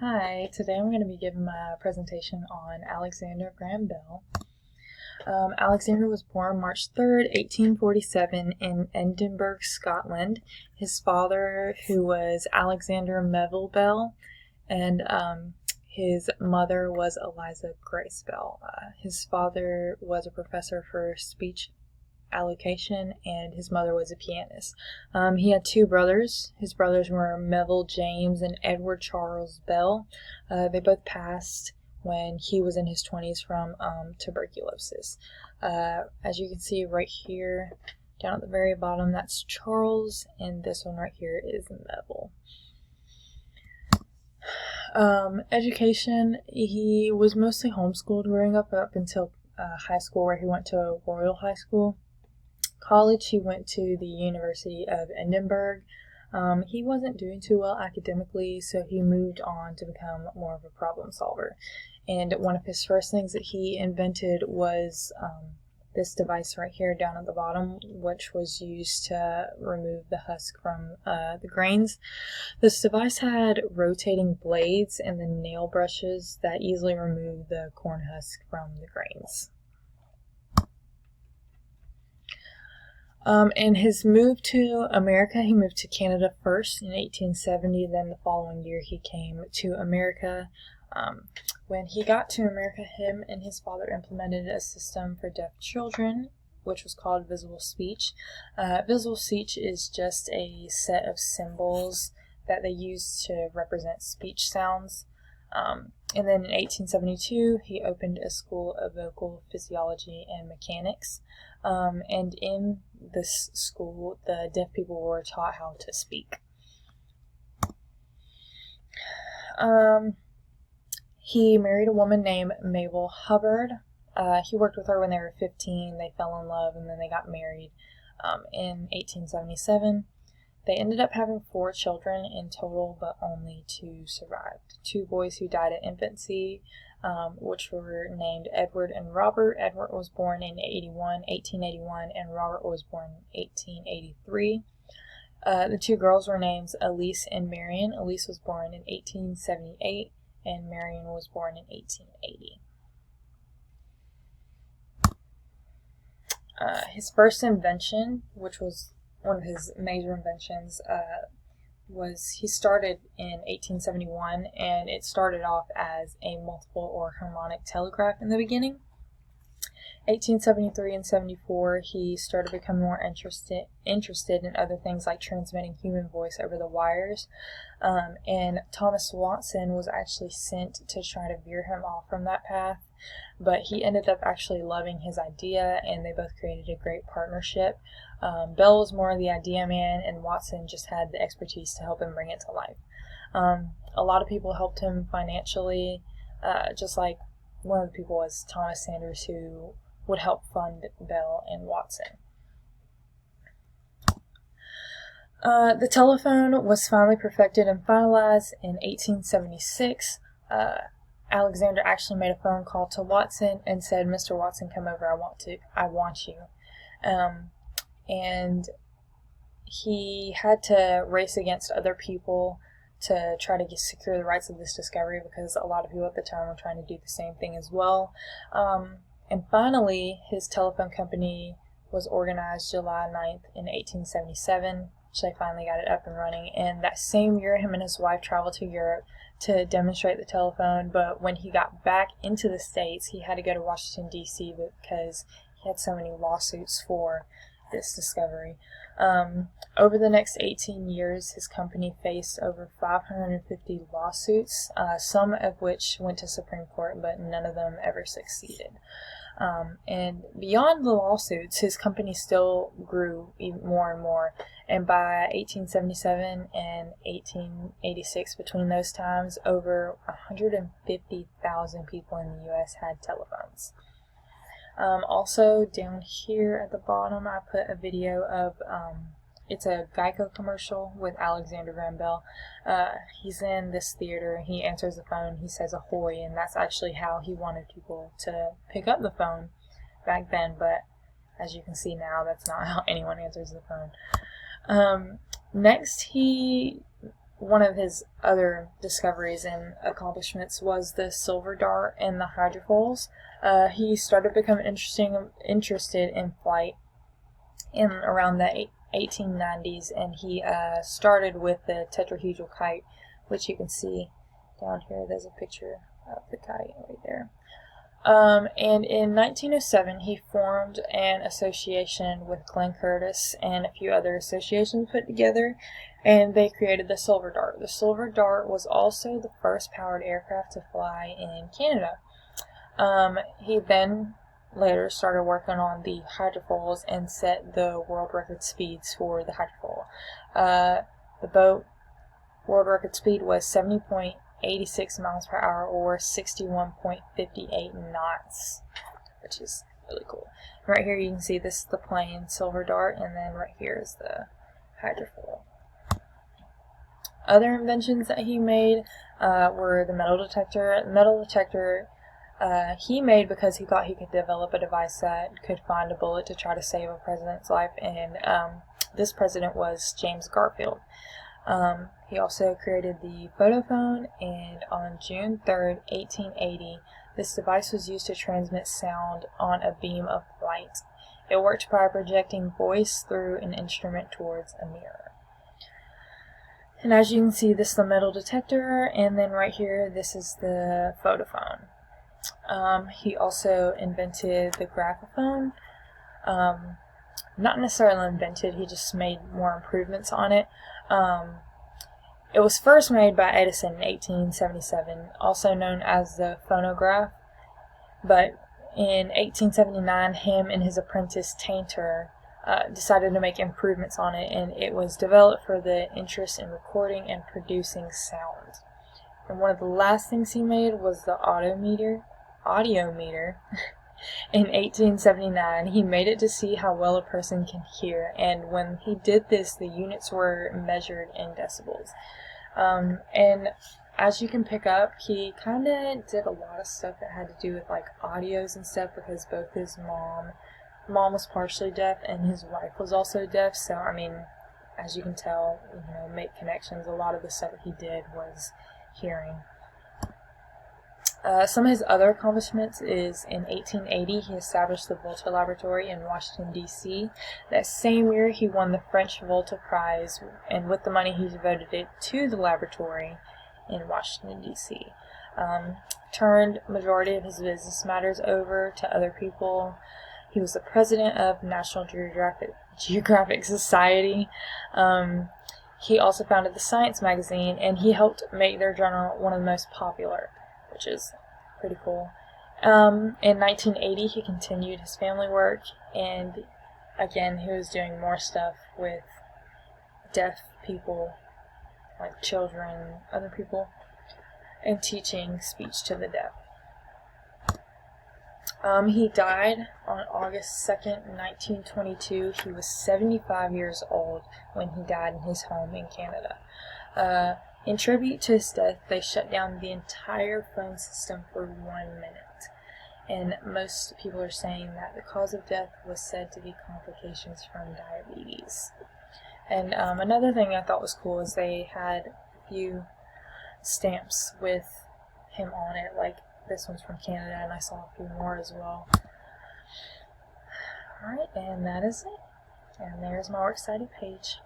Hi, today I'm going to be giving my presentation on Alexander Graham Bell. Alexander was born March 3rd, 1847 in Edinburgh, Scotland. His father, who was Alexander Melville Bell, and his mother was Eliza Grace Bell. His father was a professor for speech allocation, and his mother was a pianist. He had two brothers. His brothers were Melville James and Edward Charles Bell. They both passed when he was in his 20s from tuberculosis. As you can see right here, down at the very bottom, that's Charles, and this one right here is Melville. Education, he was mostly homeschooled growing up until high school, where he went to Royal High School. College, he went to the University of Edinburgh. He wasn't doing too well academically, so he moved on to become more of a problem solver. And one of his first things that he invented was this device right here down at the bottom, which was used to remove the husk from the grains. This device had rotating blades and the nail brushes that easily remove the corn husk from the grains. In his move to America, he moved to Canada first in 1870, then the following year he came to America. When he got to America, him and his father implemented a system for deaf children, which was called visual speech. Visual speech is just a set of symbols that they use to represent speech sounds. And then in 1872, he opened a school of vocal physiology and mechanics. And in this school, the deaf people were taught how to speak. He married a woman named Mabel Hubbard. He worked with her when they were 15. They fell in love, and then they got married in 1877. They ended up having 4 children in total, but only 2 survived. 2 boys who died at infancy, which were named Edward and Robert. Edward was born in 1881, and Robert was born in 1883. The 2 girls were named Elise and Marion. Elise was born in 1878, and Marion was born in 1880. His first invention, which was one of his major inventions, was he started in 1871, and it started off as a multiple or harmonic telegraph in the beginning. 1873 and 74, he started becoming more interested in other things like transmitting human voice over the wires. And Thomas Watson was actually sent to try to veer him off from that path, but he ended up actually loving his idea, and they both created a great partnership. Bell was more the idea man, and Watson just had the expertise to help him bring it to life. A lot of people helped him financially, just like one of the people was Thomas Sanders, who would help fund Bell and Watson. The telephone was finally perfected and finalized in 1876. Alexander actually made a phone call to Watson and said, "Mr. Watson, come over, I want you." And he had to race against other people to try to secure the rights of this discovery, because a lot of people at the time were trying to do the same thing as well. And finally, his telephone company was organized July 9th in 1877, so they finally got it up and running. And that same year, him and his wife traveled to Europe to demonstrate the telephone, but when he got back into the States, he had to go to Washington, D.C. because he had so many lawsuits for this discovery. Over the next 18 years, his company faced over 550 lawsuits, some of which went to Supreme Court, but none of them ever succeeded. And beyond the lawsuits, his company still grew even more and more. And by 1877 and 1886, between those times, over 150,000 people in the U.S. had telephones. Also, down here at the bottom, I put a video of, it's a Geico commercial with Alexander Graham Bell. He's in this theater, he answers the phone, he says ahoy, and that's actually how he wanted people to pick up the phone back then, but as you can see now, that's not how anyone answers the phone. Next, he one of his other discoveries and accomplishments was the silver dart and the hydrofoils. He started becoming interested in flight in around the 1890s, and he started with the tetrahedral kite, which you can see down here. There's a picture of the kite right there. And in 1907, he formed an association with Glenn Curtis and a few other associations put together, and they created the Silver Dart. The Silver Dart was also the first powered aircraft to fly in Canada. He then later started working on the hydrofoils and set the world record speeds for the hydrofoil. The boat world record speed was 70.86 miles per hour, or 61.58 knots, which is really cool. Right here you can see this is the plain Silver Dart, and then right here is the hydrofoil. Other inventions that he made were the metal detector. The metal detector he made because he thought he could develop a device that could find a bullet to try to save a president's life, and this president was James Garfield. He also created the photophone, and on June 3rd, 1880, this device was used to transmit sound on a beam of light. It worked by projecting voice through an instrument towards a mirror. And as you can see, this is the metal detector, and then right here, this is the photophone. He also invented the graphophone. Not necessarily invented, he just made more improvements on it. It was first made by Edison in 1877, also known as the phonograph, but in 1879, him and his apprentice Tainter decided to make improvements on it, and it was developed for the interest in recording and producing sound. And one of the last things he made was the audiometer. In 1879, he made it to see how well a person can hear, and when he did this, the units were measured in decibels. And as you can pick up, he kind of did a lot of stuff that had to do with like audios and stuff, because both his mom was partially deaf and his wife was also deaf, so I mean, as you can tell, make connections. A lot of the stuff that he did was hearing. Some of his other accomplishments is in 1880 he established the Volta Laboratory in Washington, D.C. That same year he won the French Volta Prize, and with the money he devoted it to the laboratory in Washington, D.C. Turned majority of his business matters over to other people. He was the president of National Geographic Society. He also founded the Science magazine, and he helped make their journal one of the most popular, which is pretty cool. In 1980, he continued his family work, and again, he was doing more stuff with deaf people, like children, other people, and teaching speech to the deaf. He died on August 2nd, 1922. He was 75 years old when he died in his home in Canada. In tribute to his death, they shut down the entire phone system for 1 minute. And most people are saying that the cause of death was said to be complications from diabetes. And another thing I thought was cool is they had a few stamps with him on it, like this one's from Canada, and I saw a few more as well. Alright, and that is it. And there's my works cited page.